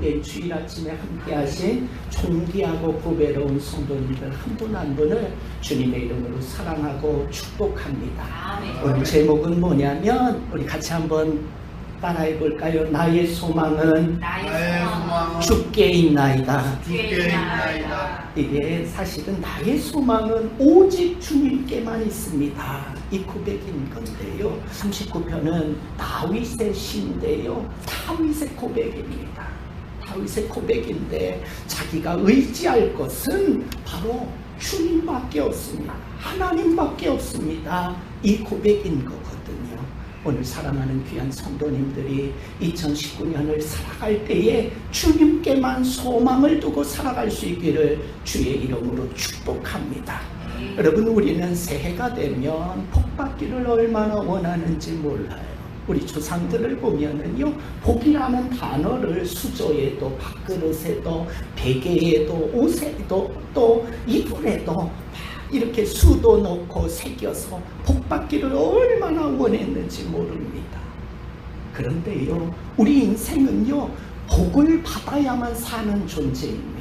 참된 주일 아침에 함께 하신 존귀하고 보배로운 성도님들 한 분 한 분을 주님의 이름으로 사랑하고 축복합니다. 오늘 제목은 뭐냐면 우리 같이 한번 따라해 볼까요? 나의 소망은 주께 있나이다. 이게 사실은 나의 소망은 오직 주님께만 있습니다. 이 고백인 건데요. 39편은 다윗의 시인데요. 다윗의 고백입니다. 다윗의 고백인데 자기가 의지할 것은 바로 주님밖에 없습니다. 하나님밖에 없습니다. 이 고백인 거거든요. 오늘 사랑하는 귀한 성도님들이 2019년을 살아갈 때에 주님께만 소망을 두고 살아갈 수 있기를 주의 이름으로 축복합니다. 여러분, 우리는 새해가 되면 복 받기를 얼마나 원하는지 몰라요. 우리 조상들을 보면은요, 복이라는 단어를 수저에도 밥그릇에도 베개에도 옷에도 또 이불에도 이렇게 수도 넣고 새겨서 복 받기를 얼마나 원했는지 모릅니다. 그런데요, 우리 인생은요, 복을 받아야만 사는 존재입니다.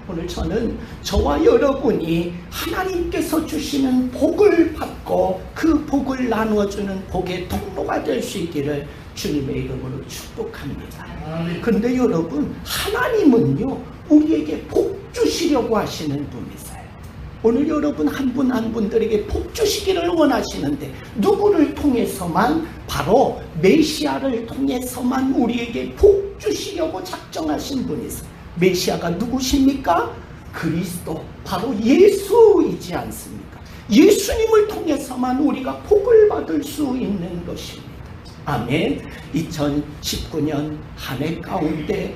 오늘 저는 저와 여러분이 하나님께서 주시는 복을 받고 그 복을 나누어주는 복의 통로가 될 수 있기를 주님의 이름으로 축복합니다. 그런데 여러분, 하나님은요, 우리에게 복 주시려고 하시는 분이세요. 오늘 여러분 한 분 한 분들에게 복 주시기를 원하시는데 누구를 통해서만? 바로 메시아를 통해서만 우리에게 복 주시려고 작정하신 분이세요. 메시아가 누구십니까? 그리스도, 바로 예수이지 않습니까? 예수님을 통해서만 우리가 복을 받을 수 있는 것입니다. 아멘. 2019년 한 해 가운데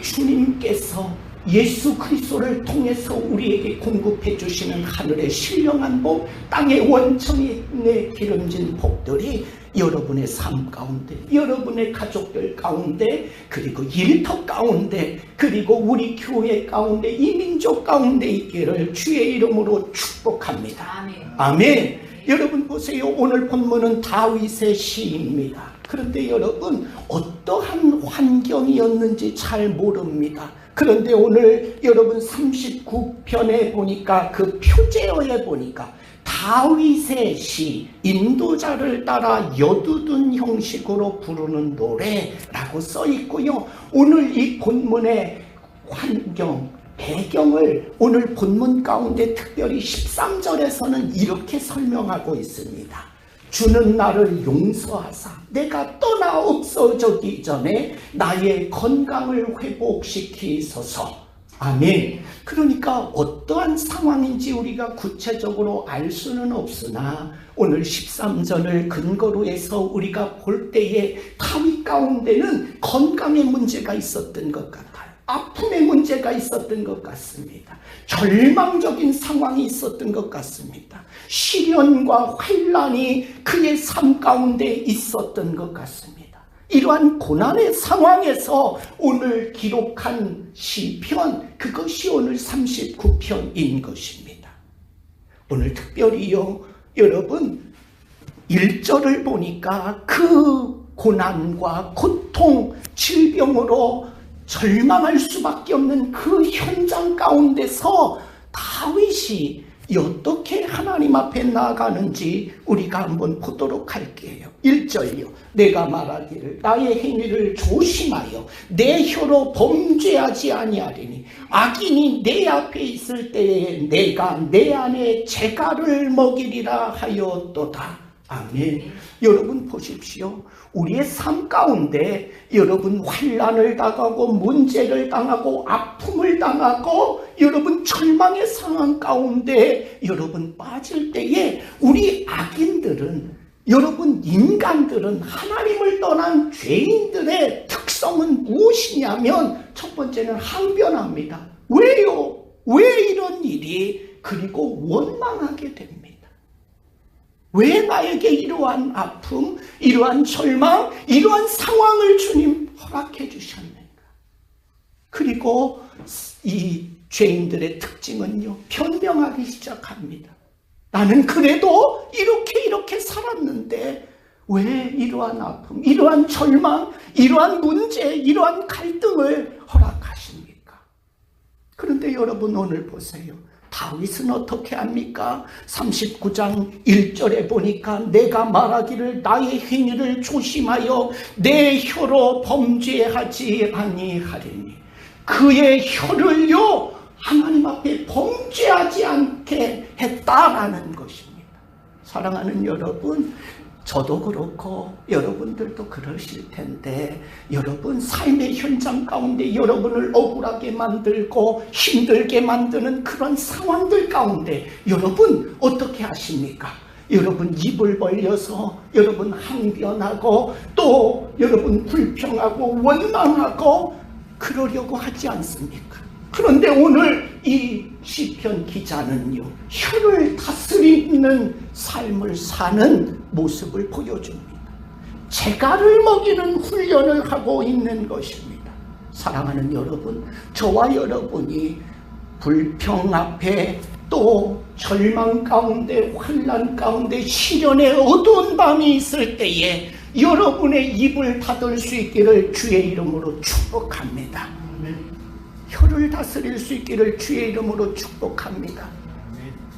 주님께서 예수 그리스도를 통해서 우리에게 공급해 주시는 하늘의 신령한 복, 땅의 원천에 기름진 복들이 여러분의 삶 가운데, 여러분의 가족들 가운데, 그리고 일터 가운데, 그리고 우리 교회 가운데, 이 민족 가운데 있기를 주의 이름으로 축복합니다. 아멘. 아멘. 여러분 보세요. 오늘 본문은 다윗의 시입니다. 그런데 여러분, 어떠한 환경이었는지 잘 모릅니다. 그런데 오늘 여러분 39편에 보니까 그 표제어에 보니까 다윗의 시, 인도자를 따라 여두둔 형식으로 부르는 노래라고 써 있고요. 오늘 이 본문의 환경, 배경을 오늘 본문 가운데 특별히 13절에서는 이렇게 설명하고 있습니다. 주는 나를 용서하사 내가 떠나 없어지기 전에 나의 건강을 회복시키소서. 아멘. 그러니까 어떠한 상황인지 우리가 구체적으로 알 수는 없으나 오늘 13절을 근거로 해서 우리가 볼 때에 다윗 가운데는 건강의 문제가 있었던 것 같아요. 아픔의 문제가 있었던 것 같습니다. 절망적인 상황이 있었던 것 같습니다. 시련과 환난이 그의 삶 가운데 있었던 것 같습니다. 이러한 고난의 상황에서 오늘 기록한 시편, 그것이 오늘 39편인 것입니다. 오늘 특별히요, 여러분 1절을 보니까 그 고난과 고통, 질병으로 절망할 수밖에 없는 그 현장 가운데서 다윗이 어떻게 하나님 앞에 나아가는지 우리가 한번 보도록 할게요. 1절요. 내가 말하기를 나의 행위를 조심하여 내 혀로 범죄하지 아니하리니 악인이 내 앞에 있을 때에 내가 내 안에 재갈을 먹이리라 하였도다. 아멘. 여러분 보십시오. 우리의 삶 가운데 여러분 환난을 당하고 문제를 당하고 아픔을 당하고 여러분 절망의 상황 가운데 여러분 빠질 때에 우리 악인들은, 여러분 인간들은, 하나님을 떠난 죄인들의 특성은 무엇이냐면 첫 번째는 항변합니다. 왜요? 왜 이런 일이? 그리고 원망하게 됩니다. 왜 나에게 이러한 아픔, 이러한 절망, 이러한 상황을 주님 허락해 주셨는가? 그리고 이 죄인들의 특징은요, 변명하기 시작합니다. 나는 그래도 이렇게 살았는데 왜 이러한 아픔, 이러한 절망, 이러한 문제, 이러한 갈등을 허락하셨는가? 여러분 오늘 보세요. 다윗은 어떻게 합니까? 39장 1절에 보니까 내가 말하기를 나의 행위를 조심하여 내 혀로 범죄하지 아니하리니 그의 혀를요 하나님 앞에 범죄하지 않게 했다라는 것입니다. 사랑하는 여러분, 저도 그렇고 여러분들도 그러실 텐데 여러분 삶의 현장 가운데 여러분을 억울하게 만들고 힘들게 만드는 그런 상황들 가운데 여러분 어떻게 하십니까? 여러분 입을 벌려서 여러분 항변하고 또 여러분 불평하고 원망하고 그러려고 하지 않습니까? 그런데 오늘 이 시편 기자는요 혀를 다스리는 삶을 사는 모습을 보여줍니다. 재갈을 먹이는 훈련을 하고 있는 것입니다. 사랑하는 여러분, 저와 여러분이 불평 앞에 또 절망 가운데 환난 가운데 시련의 어두운 밤이 있을 때에 여러분의 입을 닫을 수 있기를 주의 이름으로 축복합니다. 혀를 다스릴 수 있기를 주의 이름으로 축복합니다.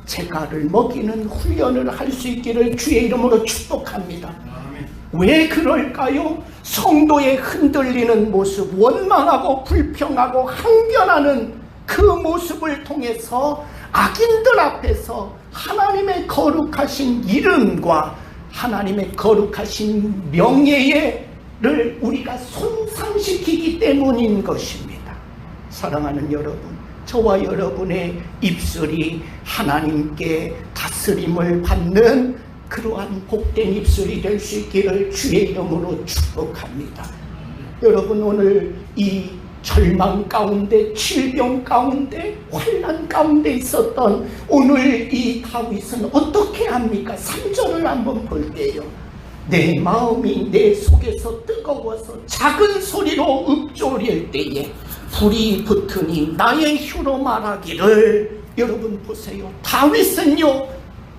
재갈을 먹이는 훈련을 할 수 있기를 주의 이름으로 축복합니다. 왜 그럴까요? 성도의 흔들리는 모습, 원망하고 불평하고 항변하는 그 모습을 통해서 악인들 앞에서 하나님의 거룩하신 이름과 하나님의 거룩하신 명예를 우리가 손상시키기 때문인 것입니다. 사랑하는 여러분, 저와 여러분의 입술이 하나님께 다스림을 받는 그러한 복된 입술이 될 수 있기를 주의 이름으로 축복합니다. 여러분 오늘 이 절망 가운데 질병 가운데 환난 가운데 있었던 오늘 이 다윗은 어떻게 합니까? 3절을 한번 볼게요. 내 마음이 내 속에서 뜨거워서 작은 소리로 읊조릴 때에 불이 붙으니 나의 혀로 말하기를. 여러분 보세요. 다윗은요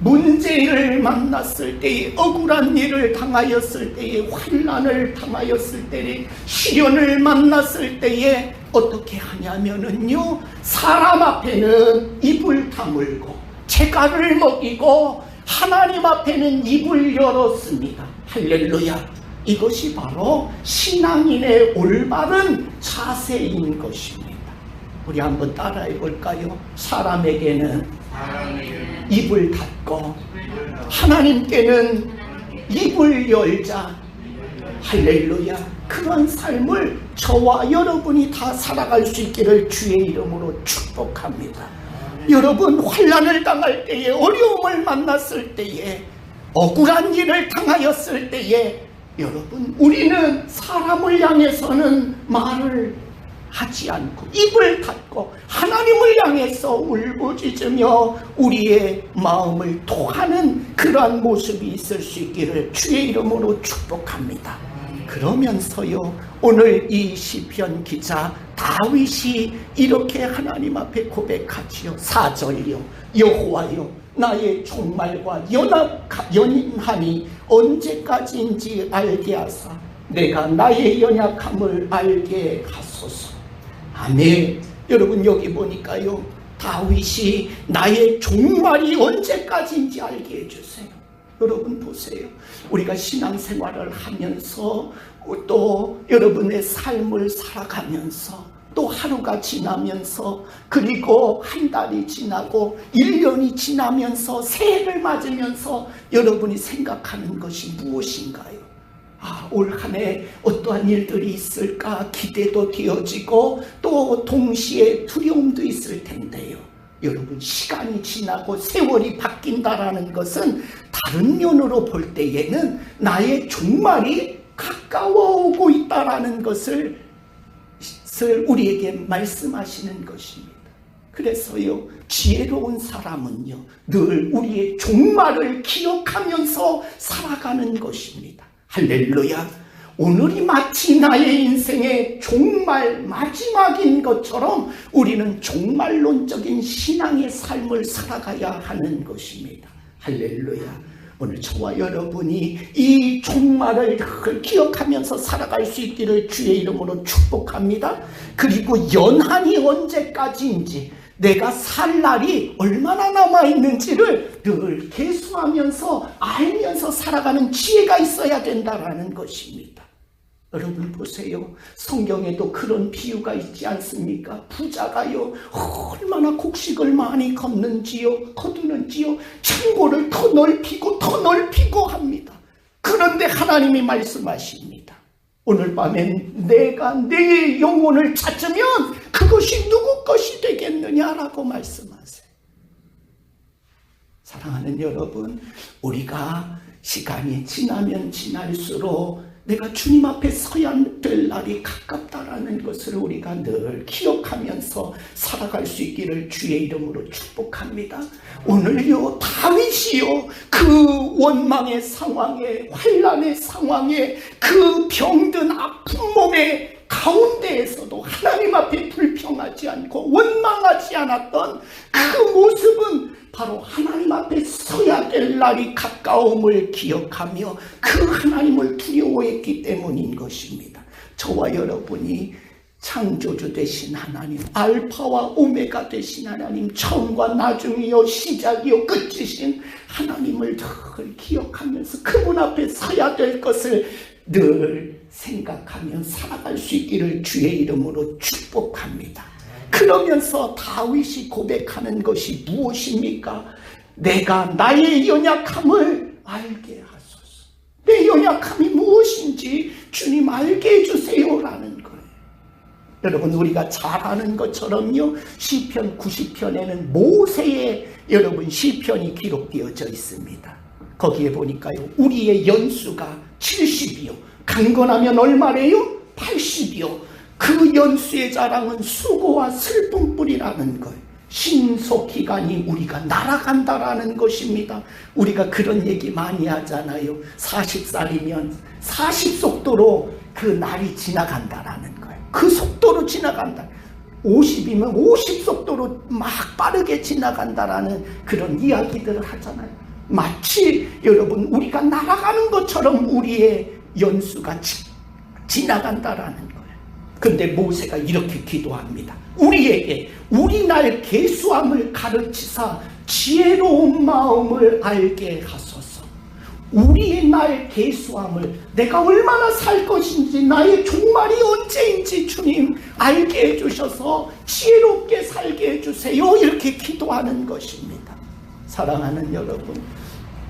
문제를 만났을 때에 억울한 일을 당하였을 때에 환난을 당하였을 때에 시련을 만났을 때에 어떻게 하냐면은요 사람 앞에는 입을 다물고 재갈을 먹이고 하나님 앞에는 입을 열었습니다. 할렐루야. 이것이 바로 신앙인의 올바른 자세인 것입니다. 우리 한번 따라해 볼까요? 사람에게는 입을 닫고 하나님께는 입을 열자. 할렐루야. 그런 삶을 저와 여러분이 다 살아갈 수 있기를 주의 이름으로 축복합니다. 여러분 환난을 당할 때에 어려움을 만났을 때에 억울한 일을 당하였을 때에 여러분 우리는 사람을 향해서는 말을 하지 않고 입을 닫고 하나님을 향해서 울부짖으며 우리의 마음을 토하는 그러한 모습이 있을 수 있기를 주의 이름으로 축복합니다. 그러면서요 오늘 이 시편 기자 다윗이 이렇게 하나님 앞에 고백하지요. 4절요. 여호와여 나의 종말과 연인함이 언제까지인지 알게 하사 내가 나의 연약함을 알게 하소서. 아멘. 여러분 여기 보니까요 다윗이 나의 종말이 언제까지인지 알게 해주세요. 여러분 보세요. 우리가 신앙생활을 하면서 또 여러분의 삶을 살아가면서 또 하루가 지나면서 그리고 한 달이 지나고 1년이 지나면서 새해를 맞으면서 여러분이 생각하는 것이 무엇인가요? 올 한 해 어떠한 일들이 있을까 기대도 되어지고 또 동시에 두려움도 있을 텐데요. 여러분 시간이 지나고 세월이 바뀐다라는 것은 다른 면으로 볼 때에는 나의 종말이 가까워 오고 있다라는 것을 우리에게 말씀하시는 것입니다. 그래서요 지혜로운 사람은요 늘 우리의 종말을 기억하면서 살아가는 것입니다. 할렐루야. 오늘이 마치 나의 인생의 종말 마지막인 것처럼 우리는 종말론적인 신앙의 삶을 살아가야 하는 것입니다. 할렐루야. 오늘 저와 여러분이 이 종말을 기억하면서 살아갈 수 있기를 주의 이름으로 축복합니다. 그리고 연한이 언제까지인지 내가 살 날이 얼마나 남아있는지를 늘 계수하면서 알면서 살아가는 지혜가 있어야 된다라는 것입니다. 여러분 보세요. 성경에도 그런 비유가 있지 않습니까? 부자가요 얼마나 곡식을 많이 거두는지요 창고를 더 넓히고 합니다. 그런데 하나님이 말씀하십니다. 오늘 밤엔 내가 내 영혼을 찾으면 그것이 누구 것이 되겠느냐라고 말씀하세요. 사랑하는 여러분, 우리가 시간이 지나면 지날수록 내가 주님 앞에 서야 될 날이 가깝다라는 것을 우리가 늘 기억하면서 살아갈 수 있기를 주의 이름으로 축복합니다. 오늘요 다윗이요 그 원망의 상황에, 환난의 상황에, 그 병든 아픈 몸의 가운데에서도 하나님 앞에 불평하지 않고 원망하지 않았던 그 모습은 바로 하나님 앞에 서야 될 날이 가까움을 기억하며 그 하나님을 두려워했기 때문인 것입니다. 저와 여러분이 창조주 되신 하나님, 알파와 오메가 되신 하나님, 처음과 나중이요 시작이요 끝이신 하나님을 늘 기억하면서 그분 앞에 서야 될 것을 늘 생각하며 살아갈 수 있기를 주의 이름으로 축복합니다. 그러면서 다윗이 고백하는 것이 무엇입니까? 내가 나의 연약함을 알게 하소서. 내 연약함이 무엇인지 주님 알게 해주세요라는 거예요. 여러분 우리가 잘 아는 것처럼요 시편 90편에는 모세의 여러분 시편이 기록되어져 있습니다. 거기에 보니까요 우리의 연수가 70이요 강건하면 얼마래요? 80이요 그 연수의 자랑은 수고와 슬픔뿐이라는 거예요. 신속기간이 우리가 날아간다라는 것입니다. 우리가 그런 얘기 많이 하잖아요. 40살이면 40속도로 그 날이 지나간다라는 거예요. 그 속도로 지나간다. 50이면 50속도로 막 빠르게 지나간다라는 그런 이야기들을 하잖아요. 마치 여러분 우리가 날아가는 것처럼 우리의 연수가 지나간다라는 거예요. 근데 모세가 이렇게 기도합니다. 우리에게 우리 날 계수함을 가르치사 지혜로운 마음을 알게 하소서. 우리의 날 계수함을, 내가 얼마나 살 것인지, 나의 종말이 언제인지 주님 알게 해주셔서 지혜롭게 살게 해주세요. 이렇게 기도하는 것입니다. 사랑하는 여러분,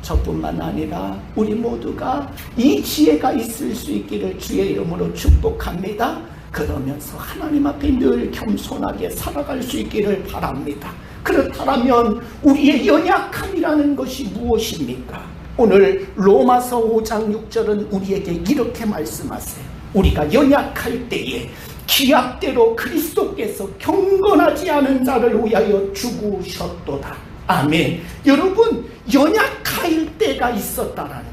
저뿐만 아니라 우리 모두가 이 지혜가 있을 수 있기를 주의 이름으로 축복합니다. 그러면서 하나님 앞에 늘 겸손하게 살아갈 수 있기를 바랍니다. 그렇다면 우리의 연약함이라는 것이 무엇입니까? 오늘 로마서 5장 6절은 우리에게 이렇게 말씀하세요. 우리가 연약할 때에 기약대로 그리스도께서 경건하지 않은 자를 위하여 죽으셨도다. 아멘. 여러분 연약할 때가 있었다라는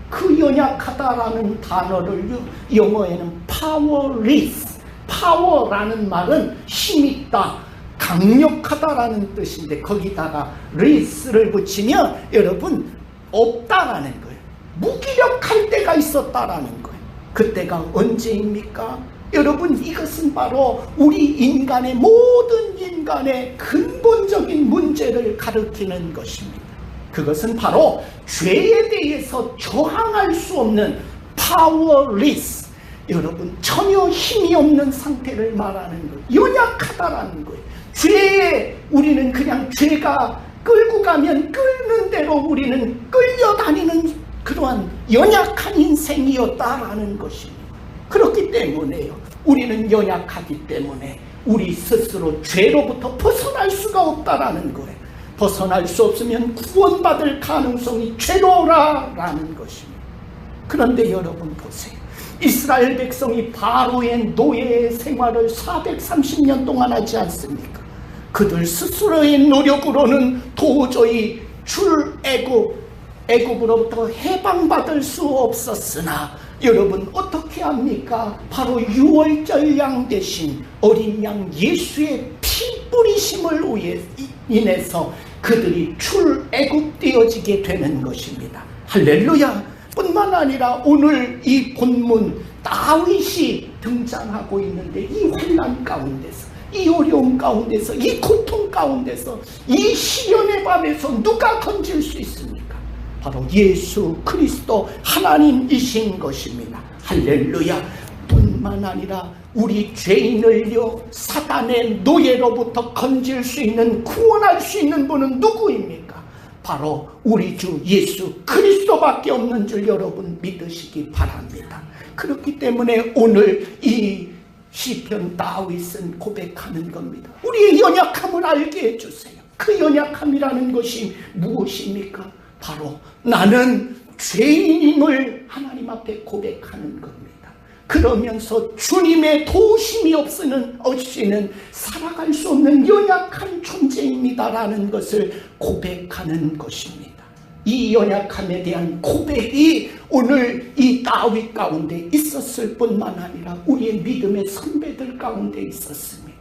그 연약하다라는 단어를 영어에는 powerless, power라는 말은 힘있다, 강력하다라는 뜻인데 거기다가 less를 붙이면 여러분 없다라는 거예요. 무기력할 때가 있었다라는 거예요. 그때가 언제입니까? 여러분 이것은 바로 우리 인간의 모든 인간의 근본적인 문제를 가리키는 것입니다. 그것은 바로 죄에 대해서 저항할 수 없는 powerless, 여러분 전혀 힘이 없는 상태를 말하는 거예요. 연약하다라는 거예요. 죄에 우리는 그냥 죄가 끌고 가면 끌는 대로 우리는 끌려다니는 그러한 연약한 인생이었다라는 것입니다. 그렇기 때문에요. 우리는 연약하기 때문에 우리 스스로 죄로부터 벗어날 수가 없다라는 거예요. 벗어날 수 없으면 구원받을 가능성이 죄로라라는 것입니다. 그런데 여러분 보세요. 이스라엘 백성이 바로의 노예의 생활을 430년 동안 하지 않습니까? 그들 스스로의 노력으로는 도저히 애굽으로부터 해방받을 수 없었으나 여러분 어떻게 합니까? 바로 유월절 양 대신 어린 양 예수의 피 뿌리심을 인해서 그들이 출애굽되어지게 되는 것입니다. 할렐루야. 뿐만 아니라 오늘 이 본문 다윗이 등장하고 있는데 이 환난 가운데서, 이 어려움 가운데서, 이 고통 시련 가운데서, 이 시련의 밤에서 누가 건질 수 있습니까? 바로 예수 그리스도 하나님이신 것입니다. 할렐루야. 뿐만 아니라 우리 죄인을요 사단의 노예로부터 건질 수 있는, 구원할 수 있는 분은 누구입니까? 바로 우리 주 예수 그리스도밖에 없는 줄 여러분 믿으시기 바랍니다. 그렇기 때문에 오늘 이 시편 다윗은 고백하는 겁니다. 우리의 연약함을 알게 해주세요. 그 연약함이라는 것이 무엇입니까? 바로 나는 죄인임을 하나님 앞에 고백하는 겁니다. 그러면서 주님의 도우심이 없이는 살아갈 수 없는 연약한 존재입니다라는 것을 고백하는 것입니다. 이 연약함에 대한 고백이 오늘 이 다윗 가운데 있었을 뿐만 아니라 우리의 믿음의 선배들 가운데 있었습니다.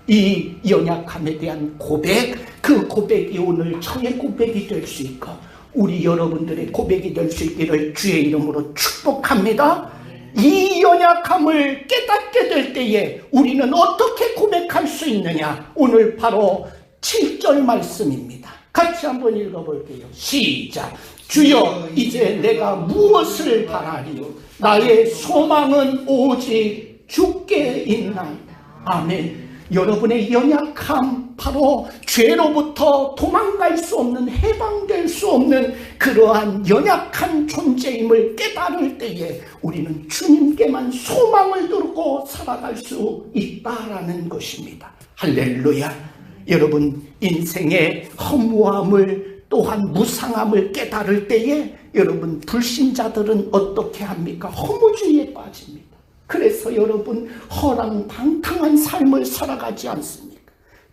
이 연약함에 대한 고백, 그 고백이 오늘 저의 고백이 될 수 있고 우리 여러분들의 고백이 될 수 있기를 주의 이름으로 축복합니다. 이 연약함을 깨닫게 될 때에 우리는 어떻게 고백할 수 있느냐? 오늘 바로 7절 말씀입니다. 같이 한번 읽어볼게요. 시작. 주여, 이제 내가 무엇을 바라리요? 나의 소망은 오직 주께 있나이다. 아멘. 여러분의 연약함, 바로 죄로부터 도망갈 수 없는, 해방될 수 없는 그러한 연약한 존재임을 깨달을 때에 우리는 주님께만 소망을 두고 살아갈 수 있다라는 것입니다. 할렐루야. 여러분, 인생의 허무함을 또한 무상함을 깨달을 때에 여러분, 불신자들은 어떻게 합니까? 허무주의에 빠집니다. 그래서 여러분, 허랑방탕한 삶을 살아가지 않습니까?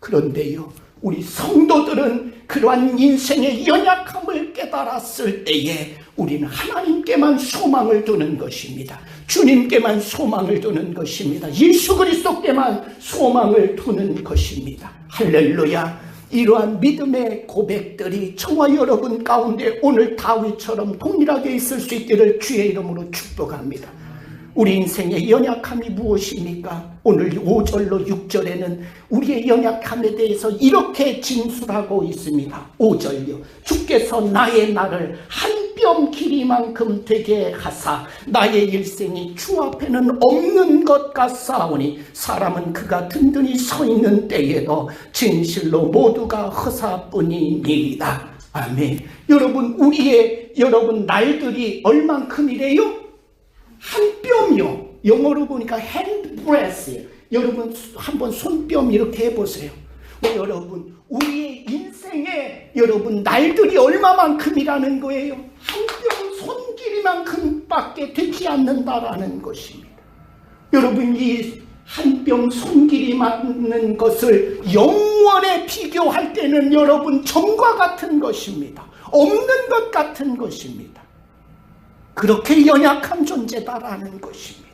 그런데요, 우리 성도들은 그러한 인생의 연약함을 깨달았을 때에 우리는 하나님께만 소망을 두는 것입니다. 주님께만 소망을 두는 것입니다. 예수 그리스도께만 소망을 두는 것입니다. 할렐루야. 이러한 믿음의 고백들이 저와 여러분 가운데 오늘 다윗처럼 동일하게 있을 수 있기를 주의 이름으로 축복합니다. 우리 인생의 연약함이 무엇입니까? 오늘 5절로 6절에는 우리의 연약함에 대해서 이렇게 진술하고 있습니다. 5절요. 주께서 나의 날을 한 뼘 길이만큼 되게 하사 나의 일생이 주 앞에는 없는 것 같사오니 사람은 그가 든든히 서 있는 때에도 진실로 모두가 허사뿐이니이다. 아멘. 여러분, 여러분 날들이 얼만큼이래요? 한 뼘이요. 영어로 보니까 hand breath예요. 여러분 한번 손뼘 이렇게 해보세요. 여러분, 우리의 인생에 여러분 날들이 얼마만큼이라는 거예요? 한 뼘 손길이만큼밖에 되지 않는다라는 것입니다. 여러분, 이 한 뼘 손길이만한 것을 영원에 비교할 때는 여러분 점과 같은 것입니다. 없는 것 같은 것입니다. 그렇게 연약한 존재다라는 것입니다.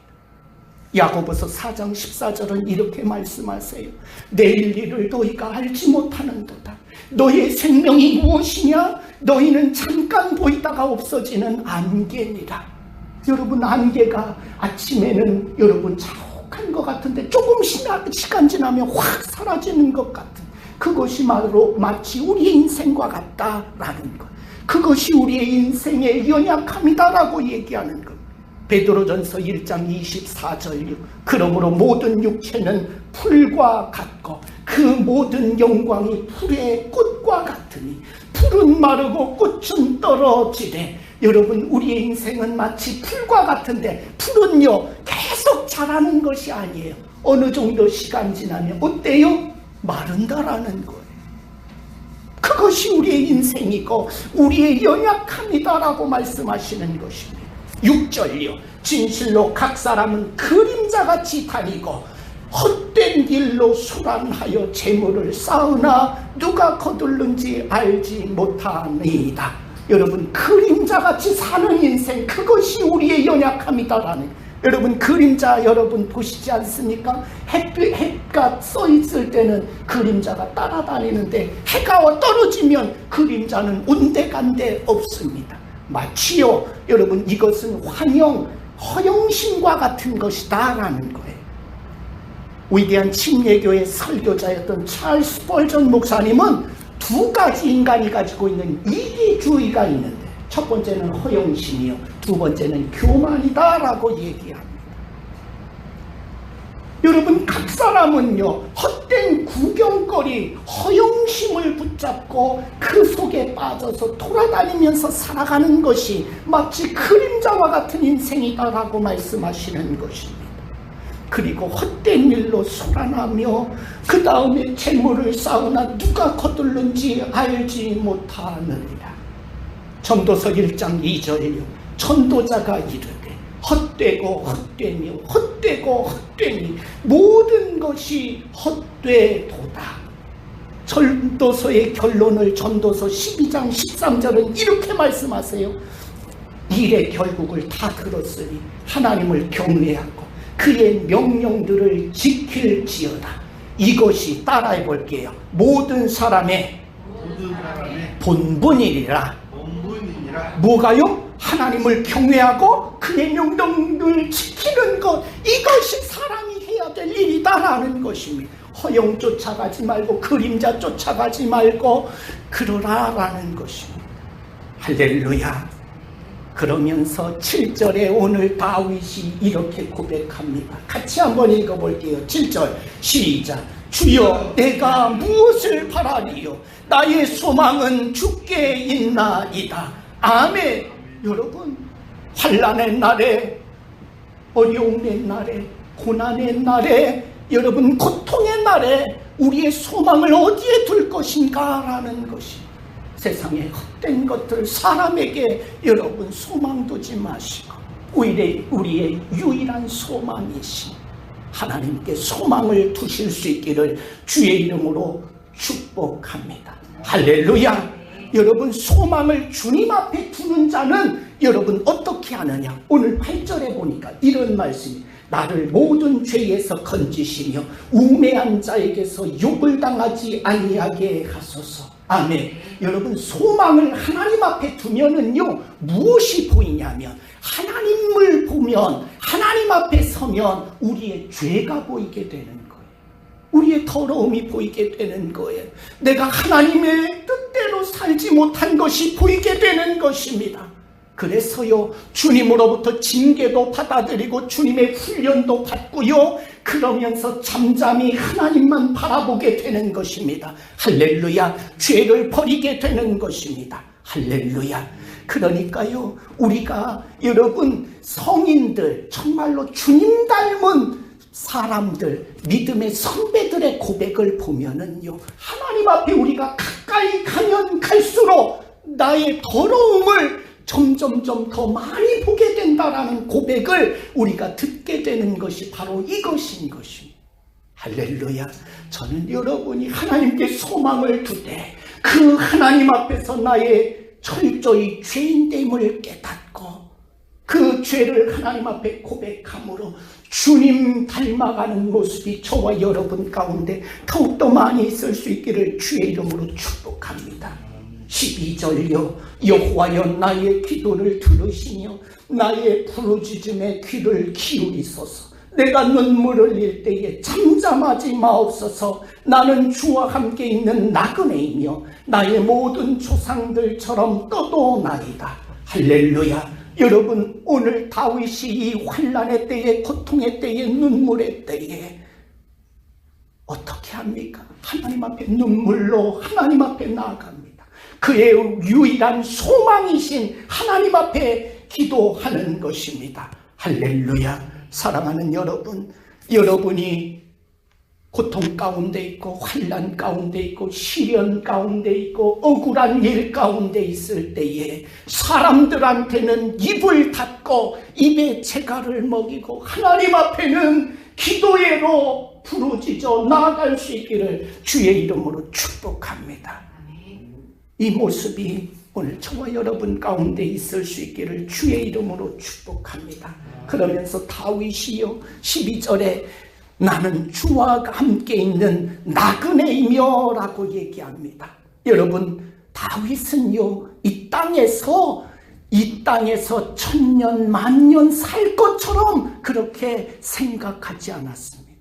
야고보서 4장 14절은 이렇게 말씀하세요. 내일 일을 너희가 알지 못하는도다. 너희의 생명이 무엇이냐? 너희는 잠깐 보이다가 없어지는 안개니라. 여러분, 안개가 아침에는 여러분 자욱한 것 같은데 조금 시간 지나면 확 사라지는 것 같은, 그것이 마치 우리의 인생과 같다라는 것. 그것이 우리의 인생의 연약함이다라고 얘기하는 것. 베드로전서 1장 24절. 그러므로 모든 육체는 풀과 같고 그 모든 영광이 풀의 꽃과 같으니 풀은 마르고 꽃은 떨어지되. 여러분, 우리의 인생은 마치 풀과 같은데 풀은요 계속 자라는 것이 아니에요. 어느 정도 시간 지나면 어때요? 마른다라는 거예요. 그것이 우리의 인생이고 우리의 연약함이다라고 말씀하시는 것입니다. 6절요. 진실로 각 사람은 그림자같이 다니고 헛된 길로 소란하여 재물을 쌓으나 누가 거둘는지 알지 못하니이다. 여러분, 그림자같이 사는 인생, 그것이 우리의 연약함이다라는. 여러분, 그림자 여러분 보시지 않습니까? 해가 써 있을 때는 그림자가 따라다니는데 해가 떨어지면 그림자는 온데간데 없습니다. 마치요, 여러분, 이것은 허영심과 같은 것이다 라는 거예요. 위대한 침례교의 설교자였던 찰스 스펄전 목사님은 두 가지 인간이 가지고 있는 이기주의가 있는데, 첫 번째는 허영심이요, 두 번째는 교만이다라고 얘기합니다. 여러분, 각 사람은요, 헛된 구경거리, 허영심을 붙잡고 그 속에 빠져서 돌아다니면서 살아가는 것이 마치 그림자와 같은 인생이다라고 말씀하시는 것입니다. 그리고 헛된 일로 소란하며 그 다음에 재물을 쌓으나 누가 거둘는지 알지 못하느니라. 전도서 1장 2절이요, 전도자가 이르되 헛되고 헛되며 헛되고 헛되니 모든 것이 헛되도다. 전도서의 결론을 전도서 12장 13절은 이렇게 말씀하세요. 일의 결국을 다 들었으니 하나님을 경외하고 그의 명령들을 지킬지어다. 이것이, 따라해 볼게요, 모든 사람의 본분이니라. 뭐가요? 하나님을 경외하고 그의 명령을 지키는 것, 이것이 사람이 해야 될 일이다라는 것입니다. 허영 쫓아가지 말고 그림자 쫓아가지 말고 그러라라는 것입니다. 할렐루야. 그러면서 7절에 오늘 다윗이 이렇게 고백합니다. 같이 한번 읽어볼게요. 7절 시작. 주여, 내가 무엇을 바라리요? 나의 소망은 주께 있나이다. 아멘. 여러분, 환난의 날에, 어려움의 날에, 고난의 날에, 여러분 고통의 날에 우리의 소망을 어디에 둘 것인가 라는 것이, 세상의 헛된 것들, 사람에게 여러분 소망 두지 마시고 우리의 유일한 소망이신 하나님께 소망을 두실 수 있기를 주의 이름으로 축복합니다. 할렐루야. 여러분, 소망을 주님 앞에 두는 자는 여러분 어떻게 하느냐? 오늘 8절에 보니까 이런 말씀이, 나를 모든 죄에서 건지시며 우매한 자에게서 욕을 당하지 아니하게 하소서. 아멘. 여러분, 소망을 하나님 앞에 두면은요, 무엇이 보이냐면, 하나님을 보면, 하나님 앞에 서면 우리의 죄가 보이게 되는 거예요. 우리의 더러움이 보이게 되는 거예요. 내가 하나님의 뜻대로 살지 못한 것이 보이게 되는 것입니다. 그래서요, 주님으로부터 징계도 받아들이고 주님의 훈련도 받고요, 그러면서 잠잠히 하나님만 바라보게 되는 것입니다. 할렐루야. 죄를 버리게 되는 것입니다. 할렐루야. 그러니까요, 우리가 여러분 성인들, 정말로 주님 닮은 사람들, 믿음의 선배들의 고백을 보면은요, 하나님 앞에 우리가 가까이 가면 갈수록 나의 더러움을 점점점 더 많이 보게 된다라는 고백을 우리가 듣게 되는 것이 바로 이것인 것입니다. 할렐루야. 저는 여러분이 하나님께 소망을 두되 그 하나님 앞에서 나의 철저히 죄인됨을 깨닫고 그 죄를 하나님 앞에 고백함으로 주님 닮아가는 모습이 저와 여러분 가운데 더욱더 많이 있을 수 있기를 주의 이름으로 축복합니다. 12절요. 여호와여, 나의 기도를 들으시며 나의 부르짖음에 귀를 기울이소서. 내가 눈물을 흘릴 때에 잠잠하지 마옵소서. 나는 주와 함께 있는 나그네이며 나의 모든 조상들처럼 떠도나이다. 할렐루야. 여러분, 오늘 다윗이 이 환난의 때에, 고통의 때에, 눈물의 때에 어떻게 합니까? 하나님 앞에 눈물로 하나님 앞에 나아갑니다. 그의 유일한 소망이신 하나님 앞에 기도하는 것입니다. 할렐루야. 사랑하는 여러분, 여러분이 고통 가운데 있고 환난 가운데 있고 시련 가운데 있고 억울한 일 가운데 있을 때에 사람들한테는 입을 닫고 입에 재갈을 먹이고 하나님 앞에는 기도회로 부르짖어 나아갈 수 있기를 주의 이름으로 축복합니다. 이 모습이 오늘 저와 여러분 가운데 있을 수 있기를 주의 이름으로 축복합니다. 그러면서 다윗이요 12절에 나는 주와 함께 있는 나그네이며 라고 얘기합니다. 여러분, 다윗은요 이 땅에서 천년 만년 살 것처럼 그렇게 생각하지 않았습니다.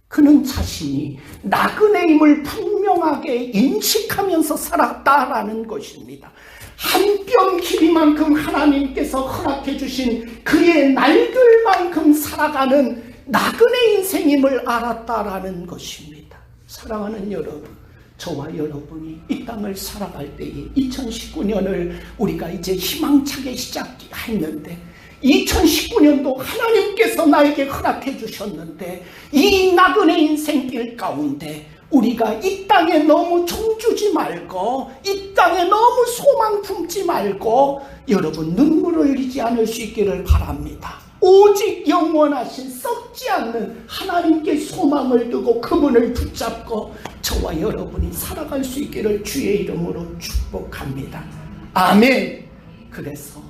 그는 자신이 나그네임을 분명하게 인식하면서 살았다라는 것입니다. 한 뼘 길이만큼 하나님께서 허락해 주신 그의 날들만큼 살아가는 나그네 인생임을 알았다라는 것입니다. 사랑하는 여러분, 저와 여러분이 이 땅을 살아갈 때에 2019년을 우리가 이제 희망차게 시작했는데 2019년도 하나님께서 나에게 허락해 주셨는데 이 나그네 인생길 가운데 우리가 이 땅에 너무 종주지 말고 이 땅에 너무 소망 품지 말고 여러분 눈물을 흘리지 않을 수 있기를 바랍니다. 오직 영원하신 썩지 않는 하나님께 소망을 두고 그분을 붙잡고 저와 여러분이 살아갈 수 있기를 주의 이름으로 축복합니다. 아멘. 그래서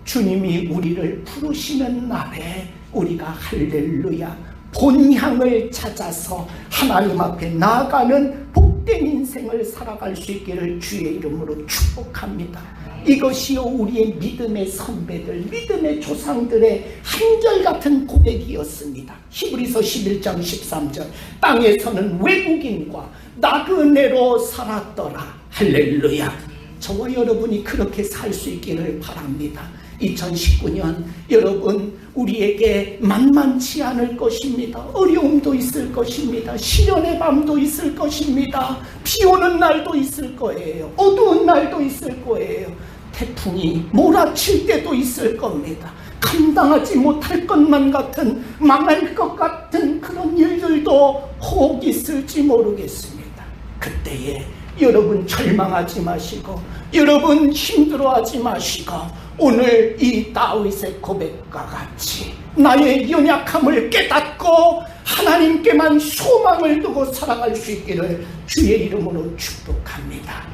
주님이 우리를 부르시는 날에 우리가 할렐루야 본향을 찾아서 하나님 앞에 나아가는 복된 인생을 살아갈 수 있기를 주의 이름으로 축복합니다. 이것이요 우리의 믿음의 선배들, 믿음의 조상들의 한결같은 고백이었습니다. 히브리서 11장 13절 땅에서는 외국인과 나그네로 살았더라. 할렐루야. 저와 여러분이 그렇게 살 수 있기를 바랍니다. 2019년 여러분 우리에게 만만치 않을 것입니다. 어려움도 있을 것입니다. 시련의 밤도 있을 것입니다. 비 오는 날도 있을 거예요. 어두운 날도 있을 거예요. 태풍이 몰아칠 때도 있을 겁니다. 감당하지 못할 것만 같은 망할 것 같은 그런 일들도 혹 있을지 모르겠습니다. 그때에 여러분 절망하지 마시고 여러분 힘들어하지 마시고 오늘 이 다윗의 고백과 같이 나의 연약함을 깨닫고 하나님께만 소망을 두고 살아갈 수 있기를 주의 이름으로 축복합니다.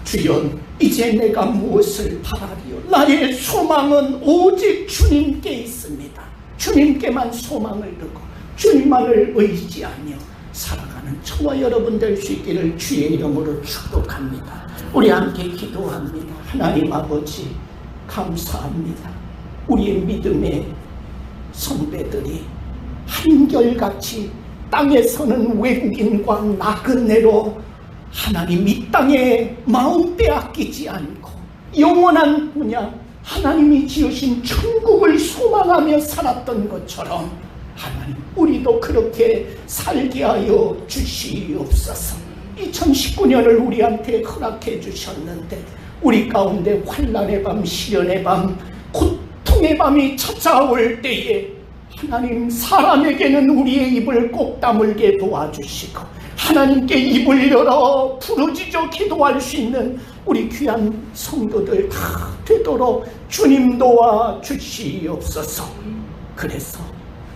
주여 이제 내가 무엇을 바라리요? 나의 소망은 오직 주님께 있습니다. 주님께만 소망을 두고 주님만을 의지하며 살아가는 저와 여러분 될 수 있기를 주의 이름으로 축복합니다. 우리 함께 기도합니다. 하나님 아버지 감사합니다. 우리의 믿음의 선배들이 한결같이 땅에서는 외국인과 나그네로 하나님 이 땅에 마음 빼앗기지 않고 영원한 분야 하나님이 지으신 천국을 소망하며 살았던 것처럼 하나님 우리도 그렇게 살게 하여 주시옵소서. 2019년을 우리한테 허락해 주셨는데 우리 가운데 환난의 밤, 시련의 밤, 고통의 밤이 찾아올 때에 하나님 사람에게는 우리의 입을 꼭 다물게 도와주시고 하나님께 입을 열어 부르짖어 기도할 수 있는 우리 귀한 성도들 다 되도록 주님 도와 주시옵소서. 그래서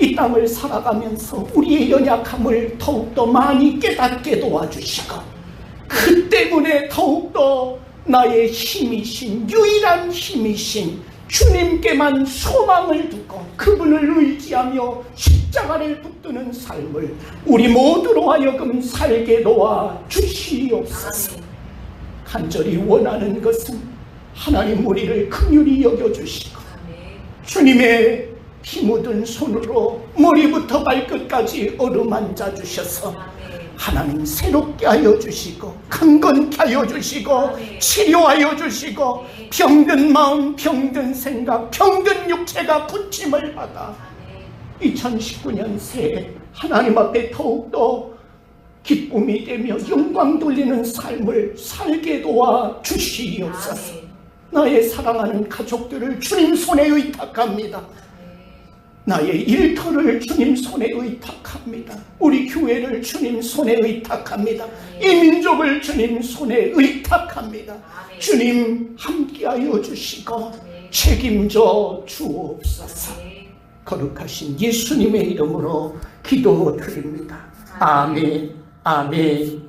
이 땅을 살아가면서 우리의 연약함을 더욱더 많이 깨닫게 도와주시고 그 때문에 더욱더 나의 힘이신 유일한 힘이신 주님께만 소망을 두고 그분을 의지하며 십자가를 붙드는 삶을 우리 모두로 하여금 살게 도와 주시옵소서. 간절히 원하는 것은 하나님 우리를 긍휼히 여겨주시고 주님의 피 묻은 손으로 머리부터 발끝까지 어루만져 주셔서 하나님 새롭게 하여 주시고 강건케 하여 주시고 치료하여 주시고 병든 마음, 병든 생각, 병든 육체가 고침을 받아 2019년 새해 하나님 앞에 더욱더 기쁨이 되며 영광 돌리는 삶을 살게 도와 주시옵소서. 나의 사랑하는 가족들을 주님 손에 의탁합니다. 나의 일터를 주님 손에 의탁합니다. 우리 교회를 주님 손에 의탁합니다. 이 민족을 주님 손에 의탁합니다. 주님 함께하여 주시고 책임져 주옵소서. 거룩하신 예수님의 이름으로 기도드립니다. 아멘. 아멘.